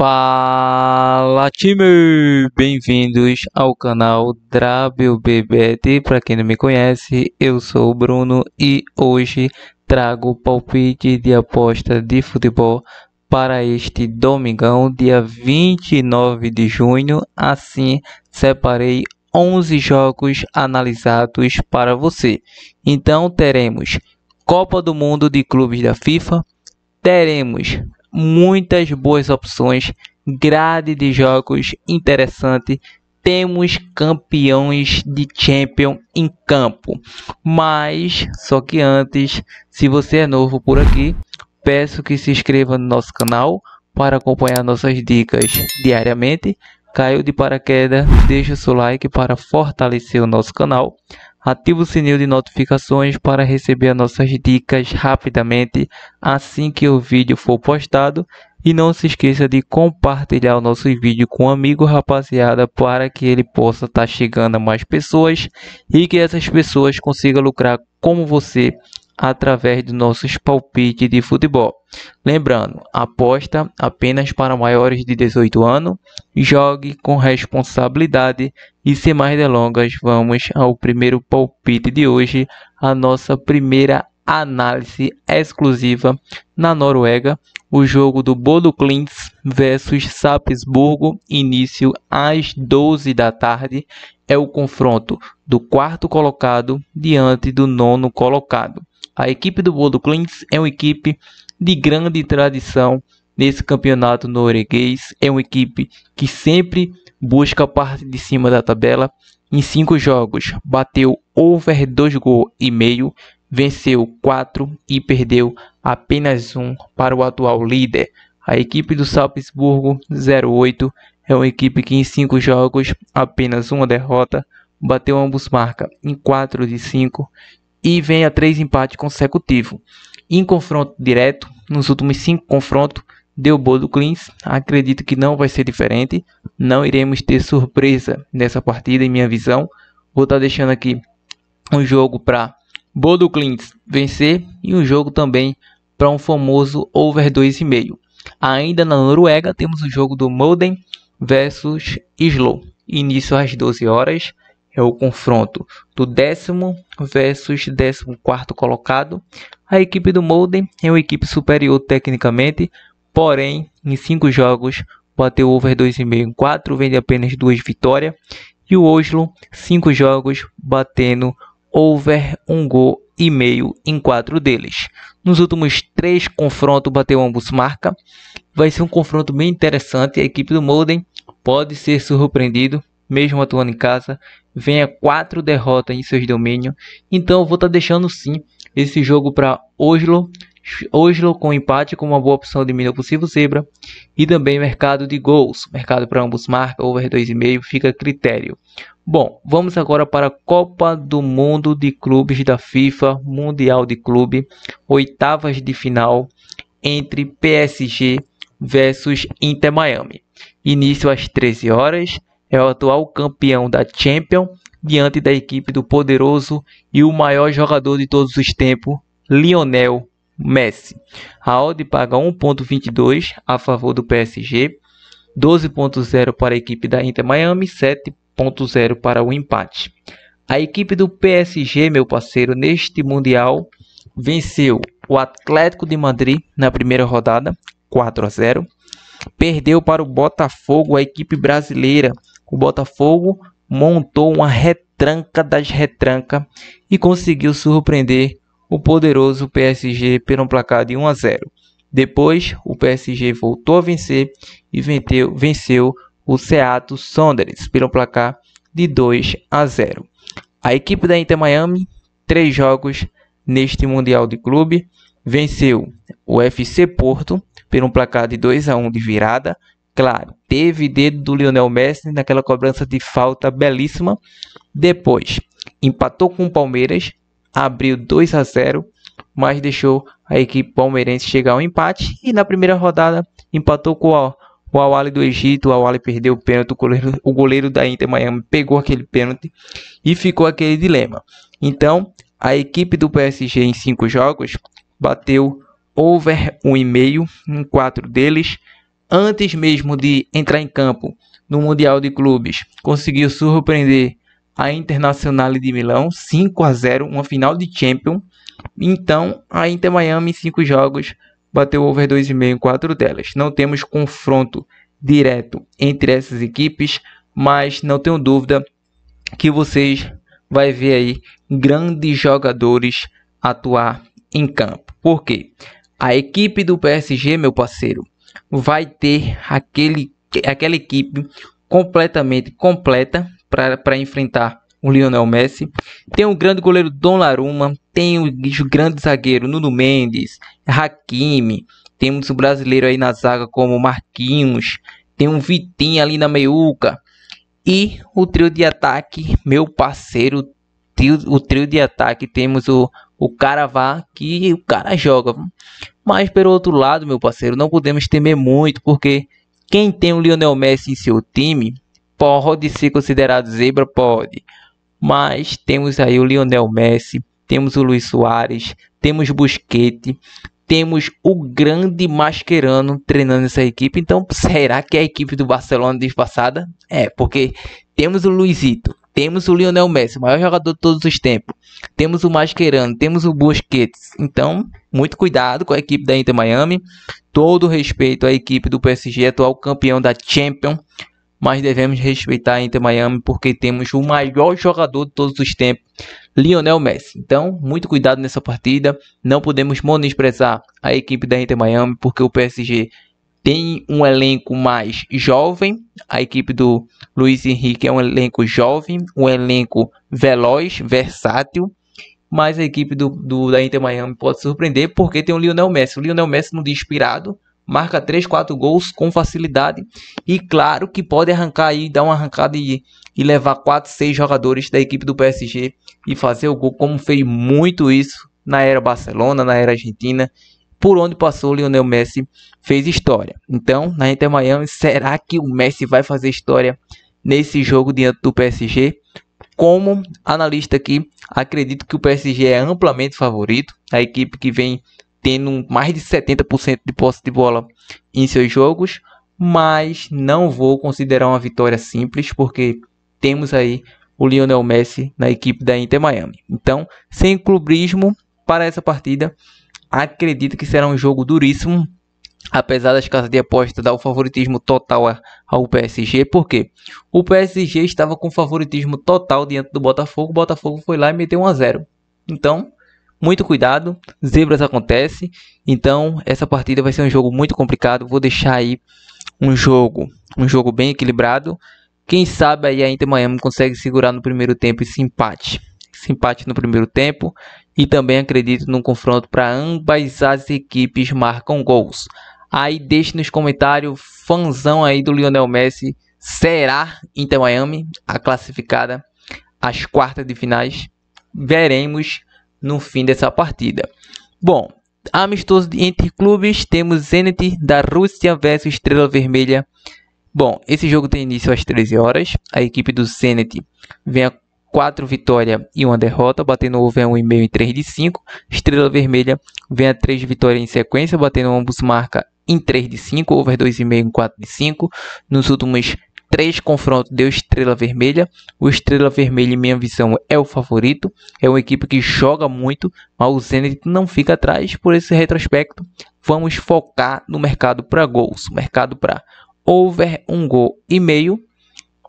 Fala, time! Bem-vindos ao canal WBBet. Para quem não me conhece, eu sou o Bruno e hoje trago o palpite de aposta de futebol para este domingão, dia 29 de junho. Assim, separei 11 jogos analisados para você. Então, teremos Copa do Mundo de Clubes da FIFA, teremos muitas boas opções, grade de jogos interessante, temos campeões de Champions em campo. Mas só que antes, se você é novo por aqui, peço que se inscreva no nosso canal para acompanhar nossas dicas diariamente. Caiu de paraquedas, deixa o seu like para fortalecer o nosso canal. Ative o sininho de notificações para receber as nossas dicas rapidamente assim que o vídeo for postado. E não se esqueça de compartilhar o nosso vídeo com um amigo, rapaziada, para que ele possa estar chegando a mais pessoas e que essas pessoas consigam lucrar como você através dos nossos palpites de futebol. Lembrando, aposta apenas para maiores de 18 anos, jogue com responsabilidade e sem mais delongas, vamos ao primeiro palpite de hoje, a nossa primeira análise exclusiva na Noruega, o jogo do Bodo Glimt versus Sarpsborg, início às 12 da tarde, é o confronto do quarto colocado diante do nono colocado. A equipe do Bodo Glimt é uma equipe de grande tradição nesse campeonato norueguês, é uma equipe que sempre busca a parte de cima da tabela. Em 5 jogos bateu over 2,5 gols, venceu 4 e perdeu apenas 1 para o atual líder. A equipe do Sarpsborg 08 é uma equipe que em 5 jogos apenas uma derrota, bateu ambos marca em 4 de 5 e vem a 3 empates consecutivos. Em confronto direto, nos últimos 5 confrontos, deu Bodo Glimt. Acredito que não vai ser diferente, não iremos ter surpresa nessa partida em minha visão. Vou estar deixando aqui um jogo para Bodo Glimt vencer e um jogo também para um famoso over 2,5. Ainda na Noruega temos o jogo do Molde versus Oslo, início às 12 horas. É o confronto do 10º versus 14º colocado. A equipe do Molde é uma equipe superior tecnicamente, porém em 5 jogos bateu over 2,5 em 4, vende apenas 2 vitórias. E o Oslo, 5 jogos batendo over 1,5 gol em 4 deles. Nos últimos 3 confrontos bateu ambos marca. Vai ser um confronto bem interessante. A equipe do Molde pode ser surpreendido, mesmo atuando em casa. Vem a 4 derrotas em seus domínios. Então eu vou estar deixando sim esse jogo para Oslo. Oslo com empate com uma boa opção de mínimo possível zebra. E também mercado de gols. Mercado para ambos marca, over 2,5, fica a critério. Bom, vamos agora para a Copa do Mundo de Clubes da FIFA, Mundial de Clube. Oitavas de final entre PSG versus Inter Miami. Início às 13 horas. É o atual campeão da Champions diante da equipe do poderoso e o maior jogador de todos os tempos, Lionel Messi. A odd paga 1,22 a favor do PSG, 12,0 para a equipe da Inter Miami, 7,0 para o empate. A equipe do PSG, meu parceiro, neste Mundial venceu o Atlético de Madrid na primeira rodada, 4-0. Perdeu para o Botafogo, a equipe brasileira. O Botafogo montou uma retranca das retrancas e conseguiu surpreender o poderoso PSG pelo placar de 1-0. Depois, o PSG voltou a vencer e venceu o Seattle Sounders pelo placar de 2-0. A equipe da Inter Miami, 3 jogos neste Mundial de Clube, venceu o FC Porto pelo placar de 2-1 de virada. Claro, teve dedo do Lionel Messi naquela cobrança de falta belíssima. Depois, empatou com o Palmeiras, abriu 2-0, mas deixou a equipe palmeirense chegar ao empate. E na primeira rodada, empatou com o Al-Ahly do Egito. O Al-Ahly perdeu o pênalti, o goleiro da Inter Miami pegou aquele pênalti e ficou aquele dilema. Então, a equipe do PSG em 5 jogos bateu over 1,5 em 4 deles. antes mesmo de entrar em campo no Mundial de Clubes, conseguiu surpreender a Internazionale de Milão 5-0, uma final de Champions. Então, a Inter Miami em 5 jogos bateu over 2,5 em 4 delas. Não temos confronto direto entre essas equipes, mas não tenho dúvida que vocês vai ver aí grandes jogadores atuar em campo. Por quê? A equipe do PSG, meu parceiro, vai ter aquela equipe completamente completa para enfrentar o Lionel Messi. Tem o grande goleiro Donnarumma, tem o grande zagueiro Nuno Mendes, Hakimi, temos o brasileiro aí na zaga como Marquinhos, tem um Vitinho ali na meiuca. E o trio de ataque, meu parceiro, o trio de ataque, temos o Caravá, que o cara joga. Mas pelo outro lado, meu parceiro, não podemos temer muito, porque quem tem o Lionel Messi em seu time pode ser considerado zebra, pode. Mas temos aí o Lionel Messi, temos o Luis Suárez, temos Busquets, temos o grande Mascherano treinando essa equipe. Então, será que é a equipe do Barcelona disfarçada? É, porque temos o Luizito, temos o Lionel Messi, o maior jogador de todos os tempos. Temos o Mascherano, temos o Busquets. Então, muito cuidado com a equipe da Inter Miami. Todo respeito à equipe do PSG, atual campeão da Champions. Mas devemos respeitar a Inter Miami porque temos o maior jogador de todos os tempos, Lionel Messi. Então, muito cuidado nessa partida. Não podemos menosprezar a equipe da Inter Miami porque o PSG tem um elenco mais jovem. A equipe do Luiz Henrique é um elenco jovem, um elenco veloz, versátil. Mas a equipe da Inter Miami pode surpreender porque tem o Lionel Messi. O Lionel Messi no dia inspirado, marca 3, 4 gols com facilidade. E claro que pode arrancar aí, dar uma arrancada e levar 4, 6 jogadores da equipe do PSG e fazer o gol, como fez muito isso na era Barcelona, na era Argentina. Por onde passou o Lionel Messi fez história. Então, na Inter Miami, será que o Messi vai fazer história nesse jogo diante do PSG? Como analista aqui, acredito que o PSG é amplamente favorito. A equipe que vem tendo mais de 70% de posse de bola em seus jogos. Mas não vou considerar uma vitória simples, porque temos aí o Lionel Messi na equipe da Inter Miami. Então, sem clubismo para essa partida, acredito que será um jogo duríssimo. Apesar das casas de aposta dar o favoritismo total ao PSG, porque o PSG estava com favoritismo total diante do Botafogo. O Botafogo foi lá e meteu 1-0. Então, muito cuidado, zebras acontecem. Então, essa partida vai ser um jogo muito complicado. Vou deixar aí um jogo bem equilibrado. Quem sabe aí a Inter Miami consegue segurar no primeiro tempo esse empate no primeiro tempo. E também acredito num confronto para ambas as equipes marcam gols. Aí deixe nos comentários, fãzão aí do Lionel Messi, será Inter Miami a classificada às quartas de finais? Veremos no fim dessa partida. Bom, amistoso entre clubes, temos Zenit da Rússia versus Estrela Vermelha. Bom, esse jogo tem início às 13 horas. A equipe do Zenit vem a 4 vitórias e 1 derrota, batendo over 1,5 em 3 de 5. Estrela Vermelha vem a 3 vitórias em sequência, batendo ambos marca em 3 de 5, over 2,5 em 4 de 5. Nos últimos 3 confrontos deu Estrela Vermelha. O Estrela Vermelha, em minha visão, é o favorito. É uma equipe que joga muito, mas o Zenit não fica atrás. Por esse retrospecto, vamos focar no mercado para gols. Mercado para over 1,5 gol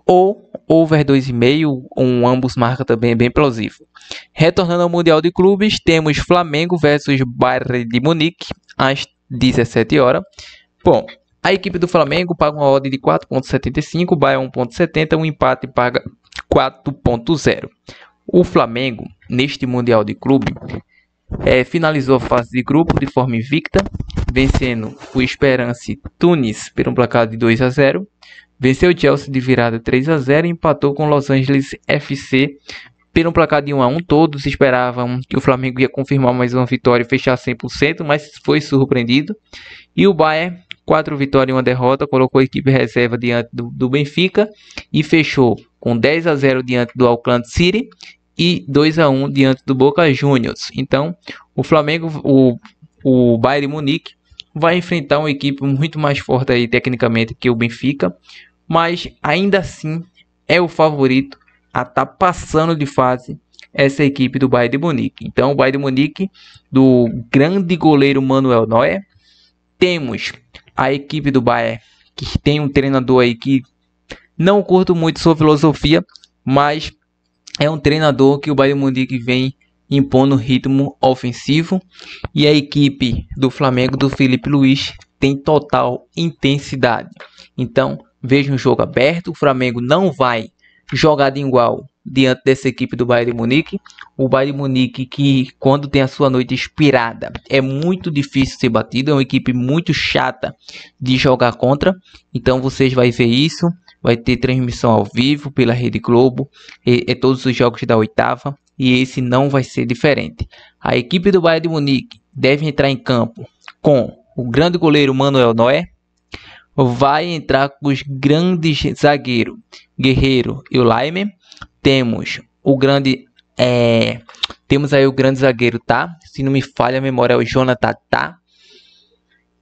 ou over 2,5, ambos marca também é bem plausível. Retornando ao Mundial de Clubes, temos Flamengo versus Bayern de Munique às 17 horas. Bom, a equipe do Flamengo paga uma odd de 4,75, o Bayern 1,70, um empate paga 4,0. O Flamengo, neste Mundial de Clube, finalizou a fase de grupo de forma invicta, vencendo o Esperance Tunis por um placar de 2-0. Venceu o Chelsea de virada 3-0 e empatou com o Los Angeles FC por um placar de 1-1. Todos esperavam que o Flamengo ia confirmar mais uma vitória e fechar 100%, mas foi surpreendido. E o Bayern, 4 vitórias e 1 derrota, colocou a equipe reserva diante do Benfica e fechou com 10-0 diante do Auckland City e 2-1 diante do Boca Juniors. Então, o Flamengo, o Bayern de Munique vai enfrentar uma equipe muito mais forte aí tecnicamente que o Benfica, mas ainda assim é o favorito a estar passando de fase essa equipe do Bayern de Munique. Então o Bayern de Munique do grande goleiro Manuel Neuer, temos a equipe do Bayern que tem um treinador aí que não curto muito sua filosofia, mas é um treinador que o Bayern de Munique vem impondo ritmo ofensivo, e a equipe do Flamengo do Felipe Luiz tem total intensidade. Então veja um jogo aberto, o Flamengo não vai jogar de igual diante dessa equipe do Bayern de Munique. O Bayern de Munique, que quando tem a sua noite inspirada, é muito difícil ser batido, é uma equipe muito chata de jogar contra. Então vocês vão ver isso, vai ter transmissão ao vivo pela Rede Globo, e todos os jogos da oitava, e esse não vai ser diferente. A equipe do Bayern de Munique deve entrar em campo com o grande goleiro Manuel Neuer, vai entrar com os grandes zagueiros Guerreiro e o Laime. Temos o grande temos aí o grande zagueiro, tá? Se não me falha a memória, é o Jonathan, tá?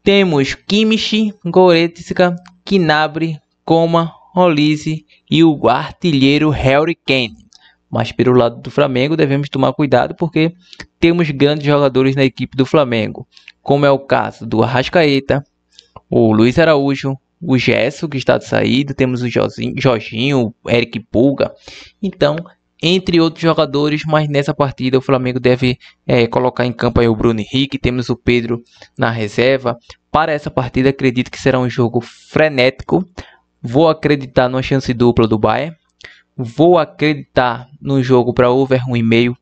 Temos Kimmich, Goretzka, Gnabry, Coman, Olise e o artilheiro Harry Kane. Mas pelo lado do Flamengo devemos tomar cuidado, porque temos grandes jogadores na equipe do Flamengo, como é o caso do Arrascaeta, o Luiz Araújo, o Gerson, que está de saída, temos o Jorginho, o Eric Pulga. Então, entre outros jogadores, mas nessa partida o Flamengo deve colocar em campo aí o Bruno Henrique, temos o Pedro na reserva. Para essa partida acredito que será um jogo frenético. Vou acreditar numa chance dupla do Bayern. Vou acreditar no jogo para over 1,5.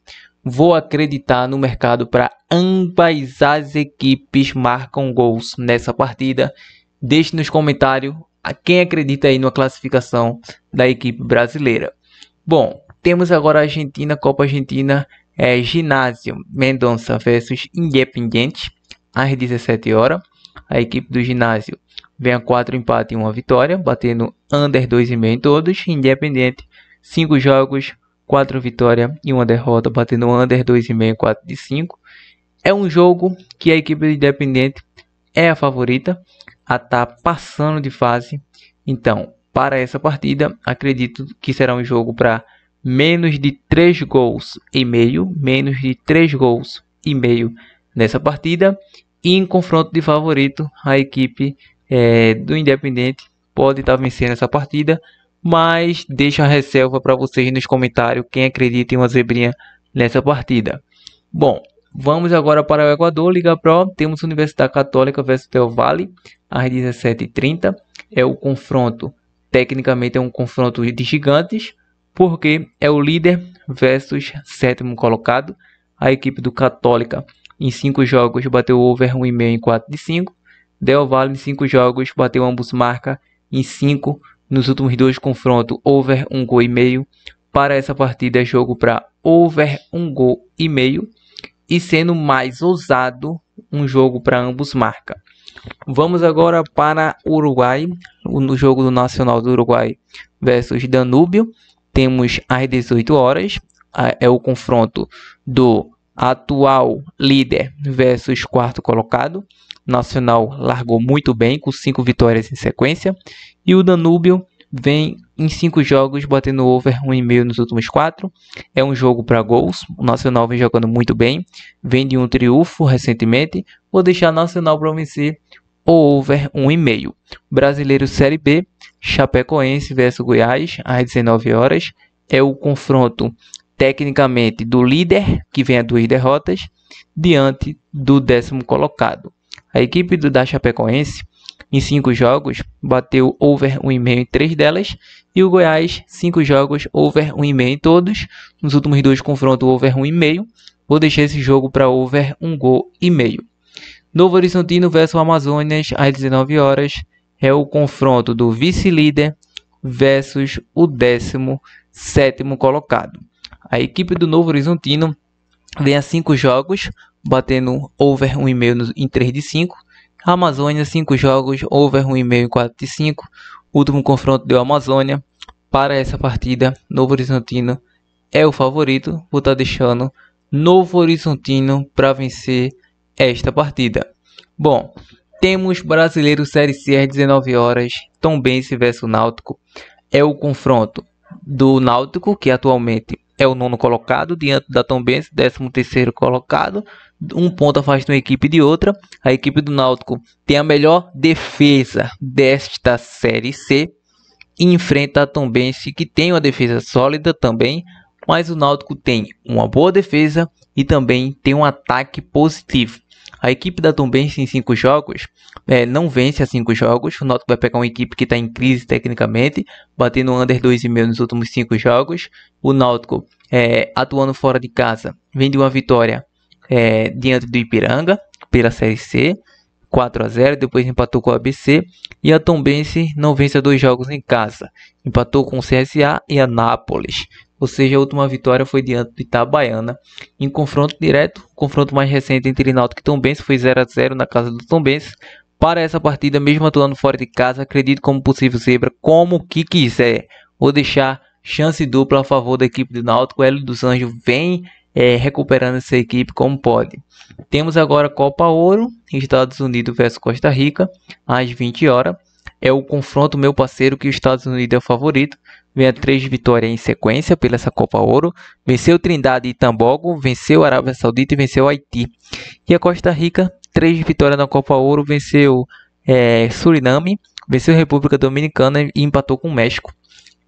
Vou acreditar no mercado para ambas as equipes marcam gols nessa partida. Deixe nos comentários a quem acredita aí na classificação da equipe brasileira. Bom, temos agora a Argentina, Copa Argentina, Ginásio Mendonça versus Independiente, às 17 horas. A equipe do Ginásio vem a 4 empates e 1 vitória, batendo under 2,5 em todos. Independiente, 5 jogos, 4 vitórias e 1 derrota, batendo under 2,5 em 4 de 5. É um jogo que a equipe do Independiente é a favorita a estar passando de fase. Então, para essa partida, acredito que será um jogo para menos de 3 gols e meio, menos de 3 gols e meio nessa partida. E em confronto de favorito, a equipe do Independiente pode estar vencendo essa partida, mas deixa a ressalva para vocês nos comentários quem acredita em uma zebrinha nessa partida. Bom, vamos agora para o Equador, Liga Pro. Temos Universidade Católica versus Del Valle, às 17h30. É o confronto, tecnicamente é um confronto de gigantes, porque é o líder versus sétimo colocado. A equipe do Católica em 5 jogos bateu over 1,5 em 4 de 5. Del Valle em 5 jogos bateu ambos marca em 5. Nos últimos 2 confrontos, over 1 gol e meio. Para essa partida é jogo para over 1 gol e meio. E sendo mais ousado, um jogo para ambos marca. Vamos agora para Uruguai, no jogo do Nacional do Uruguai versus Danúbio. Temos às 18 horas, é o confronto do atual líder versus quarto colocado. Nacional largou muito bem, com 5 vitórias em sequência. E o Danúbio vem em 5 jogos, batendo over 1,5 nos últimos 4. É um jogo para gols. O Nacional vem jogando muito bem. Vem de um triunfo recentemente. Vou deixar Nacional para vencer o over 1,5. Brasileiro Série B, Chapecoense versus Goiás, às 19 horas. É o confronto, tecnicamente, do líder, que vem a 2 derrotas, diante do 10º colocado. A equipe da Chapecoense, em 5 jogos, bateu over 1,5 em 3 delas. E o Goiás, 5 jogos, over 1,5 em todos. Nos últimos 2 confrontos, over 1,5. Vou deixar esse jogo para over 1 gol e meio. Novo Horizontino versus Amazonas, às 19 horas. É o confronto do vice-líder versus o 17º colocado. A equipe do Novo Horizontino vem a 5 jogos, batendo over 1,5 em 3 de 5. A Amazônia, 5 jogos, over 1,5 em 4 de 5. Último confronto deu Amazônia. Para essa partida, Novo Horizontino é o favorito. Vou estar deixando Novo Horizontino para vencer esta partida. Bom, Temos Brasileiro Série C às 19 horas, Tombense versus Náutico. É o confronto do Náutico, que atualmente é o 9º colocado, diante da Tombense, 13º colocado. Um ponto afasta uma equipe de outra. A equipe do Náutico tem a melhor defesa desta Série C e enfrenta a Tombense, que tem uma defesa sólida também, mas o Náutico tem uma boa defesa e também tem um ataque positivo. A equipe da Tombense em 5 jogos não vence a 5 jogos. O Náutico vai pegar uma equipe que está em crise tecnicamente, batendo under 2,5 nos últimos 5 jogos. O Náutico, atuando fora de casa, vem de uma vitória diante do Ipiranga pela Série C, 4-0, depois empatou com o ABC. E a Tombense não vence a 2 jogos em casa, empatou com o CSA e a Nápoles. Ou seja, a última vitória foi diante do Itabaiana. Em confronto direto, o confronto mais recente entre Náutico e Tombense foi 0-0 na casa do Tombense. Para essa partida, mesmo atuando fora de casa, acredito como possível zebra, como que quiser. Vou deixar chance dupla a favor da equipe do Náutico. O Hélio dos Anjos vem recuperando essa equipe como pode. Temos agora Copa Ouro, Estados Unidos versus Costa Rica, às 20 horas. É o confronto, meu parceiro, que os Estados Unidos é o favorito. Vem a 3 vitórias em sequência pela essa Copa Ouro. Venceu Trindade e Tambogo, venceu a Arábia Saudita e venceu o Haiti. E a Costa Rica, 3 vitórias na Copa Ouro, venceu Suriname, venceu a República Dominicana e empatou com o México.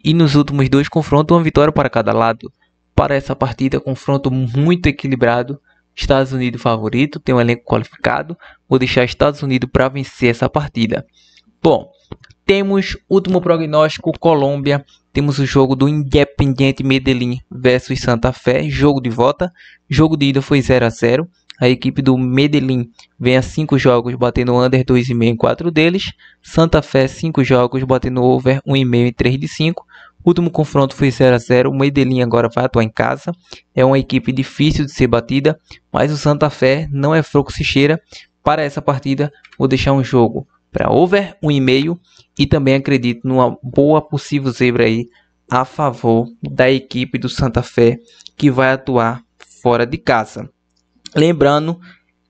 E nos últimos 2 confrontos, uma vitória para cada lado. Para essa partida, confronto muito equilibrado. Estados Unidos favorito, tem um elenco qualificado. Vou deixar Estados Unidos para vencer essa partida. Bom, temos último prognóstico, Colômbia. Temos o jogo do Independiente Medellín versus Santa Fé, jogo de volta. Jogo de ida foi 0-0. A equipe do Medellín vem a 5 jogos, batendo under 2,5 em 4 deles. Santa Fé, 5 jogos, batendo over 1,5 em 3 de 5. O último confronto foi 0-0. O Medellín agora vai atuar em casa. É uma equipe difícil de ser batida, mas o Santa Fé não é fraco se cheira. Para essa partida, vou deixar um jogo para over 1,5 e também acredito numa boa possível zebra aí a favor da equipe do Santa Fé, que vai atuar fora de casa. Lembrando,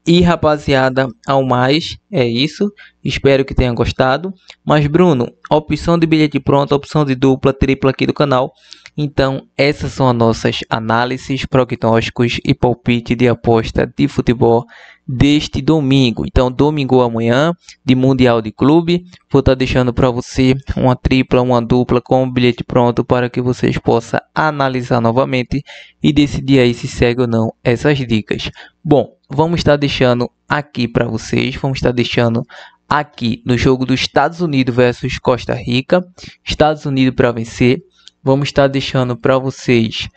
e rapaziada, ao mais, é isso. Espero que tenham gostado. Mas Bruno, opção de bilhete pronto, opção de dupla, tripla aqui do canal. Então, essas são as nossas análises, prognósticos e palpite de aposta de futebol deste domingo. Então, domingo amanhã, de Mundial de Clube, vou estar deixando para você uma tripla, uma dupla com o bilhete pronto para que vocês possam analisar novamente e decidir aí se segue ou não essas dicas. Bom, vamos estar deixando aqui para vocês, vamos estar deixando aqui no jogo dos Estados Unidos versus Costa Rica, Estados Unidos para vencer. Vamos estar deixando para vocês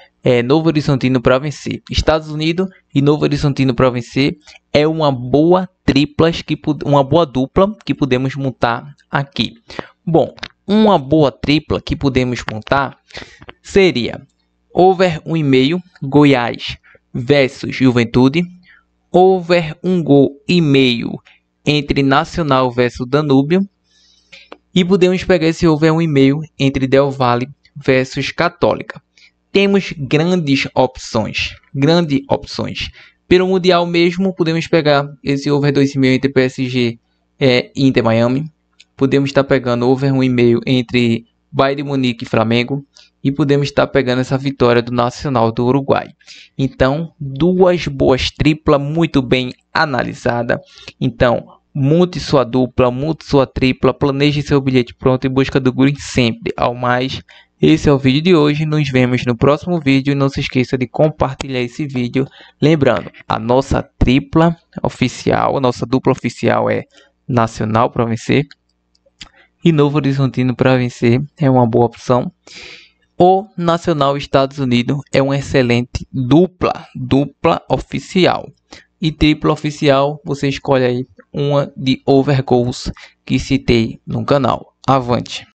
Novo Horizontino para vencer. Estados Unidos e Novo Horizontino para vencer é uma boa uma boa dupla que podemos montar aqui. Bom, uma boa tripla que podemos montar seria over 1,5 Goiás versus Juventude, over 1,5 gol entre Nacional versus Danúbio e podemos pegar esse over 1,5 entre Del Valle versus Católica. Temos grandes opções. Pelo Mundial mesmo, podemos pegar esse over 2,5 entre PSG e Inter Miami. Podemos estar pegando over 1,5 entre Bayern de Munique e Flamengo. E podemos estar pegando essa vitória do Nacional do Uruguai. Então, 2 boas triplas muito bem analisadas. Então, monte sua dupla, monte sua tripla, planeje seu bilhete pronto em busca do green sempre. Ao mais, esse é o vídeo de hoje. Nos vemos no próximo vídeo. Não se esqueça de compartilhar esse vídeo. Lembrando, a nossa tripla oficial, a nossa dupla oficial é Nacional para vencer e Novo Horizontino para vencer. É uma boa opção. O Nacional Estados Unidos é uma excelente dupla oficial. E tripla oficial, você escolhe aí uma de over goals que citei no canal. Avante!